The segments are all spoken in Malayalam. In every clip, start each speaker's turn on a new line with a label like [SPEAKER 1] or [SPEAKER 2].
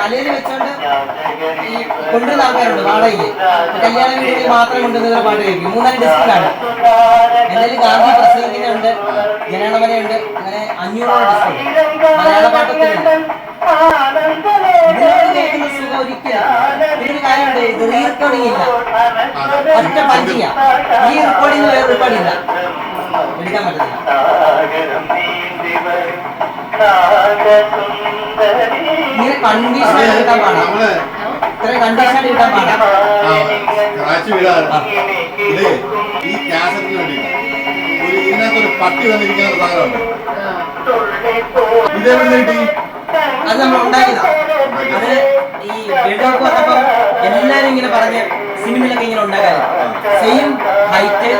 [SPEAKER 1] തലയിൽ വെച്ചോണ്ട് ഈ കൊണ്ടുവരുന്ന ആൾക്കാരുണ്ട് വാടകയ്ക്ക്. കല്യാണ വീടുകളിൽ മാത്രം കൊണ്ടുവന്ന പാട്ട് കേൾക്കും. 3-4 ഡിസ്റ്റിലാണ്. എന്തായാലും ഗാന്ധി പ്രസംഗിക്കുന്നുണ്ട്, ജനഗണമനയുണ്ട്, അങ്ങനെ 500 ഡിസ്റ്റുണ്ട്. മലയാള പാട്ടൊക്കെയുണ്ട്. ഇതിനോട് കേൾക്കുന്ന സുഖം ഒരിക്കലും. ഇതിനൊരു കാര്യമുണ്ട്, ഇത് റീ റെക്കോർഡിംഗ് ഇല്ല, ഒറ്റ പഞ്ചില്ല. ഈ റെക്കോർഡിംഗ് വേറെ റെക്കോർഡില്ല, എടുക്കാൻ പറ്റത്തില്ല. ഇങ്ങനെ കണ്ടീഷൻ എടുക്കാൻ പാടാം, ഇത്രയും കണ്ടീഷൻ എടുക്കാൻ പാടാം.
[SPEAKER 2] ഈ കാസറ്റിന് വേണ്ടി ഇതിനകത്തൊരു പട്ടി വന്നിരിക്കുന്ന സാധനമുണ്ട്. ഇതെവിടെ കിട്ടി?
[SPEAKER 1] അത് നമ്മൾ ഉണ്ടാക്കിയതാ. അത് ഈ വേൾഡ് കപ്പ് വന്നപ്പോ എല്ലാരും ഇങ്ങനെ പറഞ്ഞ് സിനിമയിലൊക്കെ ഇങ്ങനെ ഉണ്ടാക്കാറ്. സെയിം ഹൈറ്റ്,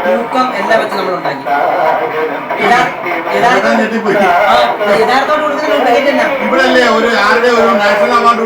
[SPEAKER 1] തൂക്കം എല്ലാം വെച്ച് നമ്മൾ ഉണ്ടാക്കി.
[SPEAKER 2] യഥാർത്ഥത്തോട്
[SPEAKER 1] കൊടുക്കുന്ന ഡ്യൂപ്ലിക്കേറ്റ് തന്നെ.
[SPEAKER 2] ഇവിടെ അല്ലേ ഒരു ആരുടെ ഒരു നാഷണൽ അവാർഡ്